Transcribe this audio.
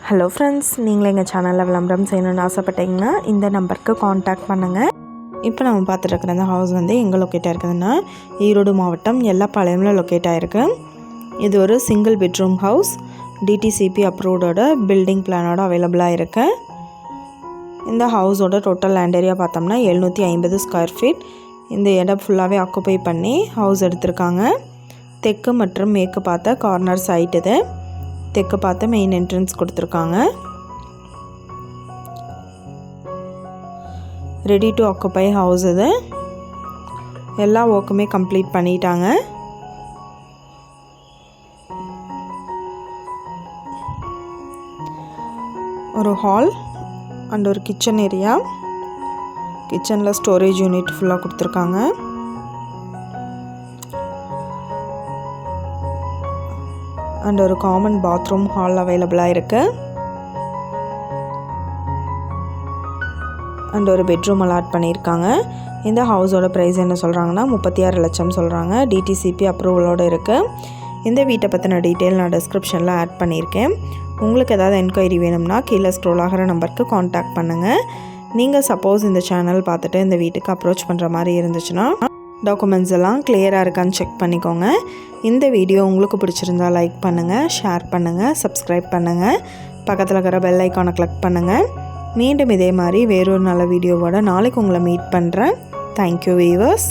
Hello friends, நீங்களும் எங்கள் சேனலில் விளம்பரம் செய்யணும்னு ஆசைப்பட்டீங்கன்னா இந்த நம்பருக்கு காண்டாக்ட் பண்ணுங்கள். இப்போ நம்ம பார்த்துட்டு இருக்கிற இந்த ஹவுஸ் எங்கே லொக்கேட் ஆகிருக்குதுன்னா ஈரோடு மாவட்டம் எல்லப்பாளையமில் லொக்கேட் ஆகிருக்கு. இது ஒரு சிங்கிள் பெட்ரூம் ஹவுஸ். டிடிசிபி அப்ரூவ்டோட பில்டிங் பிளானோட அவைலபிளாக இருக்கு. இந்த ஹவுஸோட டோட்டல் லேண்ட் ஏரியா பார்த்தோம்னா 750 ஸ்கொயர் ஃபீட். இந்த இடம் ஃபுல்லாகவே ஆக்குப்பை பண்ணி ஹவுஸ் எடுத்திருக்காங்க. தெற்கு மற்றும் மேற்கு பார்த்த கார்னர் சைட் இது. தெற்கு பார்த்து மெயின் என்ட்ரன்ஸ் கொடுத்துருக்காங்க. ரெடி டு ஆக்குப்பை ஹவுஸ் இது. எல்லா ஒர்க்குமே கம்ப்ளீட் பண்ணிட்டாங்க. ஒரு ஹால் அண்ட் ஒரு கிச்சன் ஏரியா. கிச்சனில் ஸ்டோரேஜ் யூனிட் ஃபுல்லாக கொடுத்துருக்காங்க. அண்ட் ஒரு காமன் பாத்ரூம் ஹால் அவைலபிளாக இருக்குது. அண்ட் ஒரு பெட்ரூம் அலாட் பண்ணியிருக்காங்க. இந்த ஹவுஸோட ப்ரைஸ் என்ன சொல்கிறாங்கன்னா 36 லட்சம் சொல்கிறாங்க. டிடிசிபி அப்ரூவலோடு இருக்குது. இந்த வீட்டை பற்றின டீட்டெயில் நான் டிஸ்கிரிப்ஷனில் ஆட் பண்ணியிருக்கேன். உங்களுக்கு ஏதாவது என்கொயரி வேணும்னா கீழே ஸ்க்ரோல் ஆகிற நம்பருக்கு காண்டாக்ட் பண்ணுங்கள். நீங்கள் சப்போஸ் இந்த சேனல் பார்த்துட்டு இந்த வீட்டுக்கு அப்ரோச் பண்ணுற மாதிரி இருந்துச்சுன்னா டாக்குமெண்ட்ஸ் எல்லாம் கிளியராக இருக்கான்னு செக் பண்ணிக்கோங்க. இந்த வீடியோ உங்களுக்கு பிடிச்சிருந்தா லைக் பண்ணுங்கள், ஷேர் பண்ணுங்கள், சப்ஸ்கிரைப் பண்ணுங்கள், பக்கத்தில் இருக்கிற பெல் ஐக்கானை கிளிக் பண்ணுங்கள். மீண்டும் இதே மாதிரி வேறொரு நல்ல வீடியோவோட நாளைக்கு உங்களை மீட் பண்ணுறேன். Thank you viewers.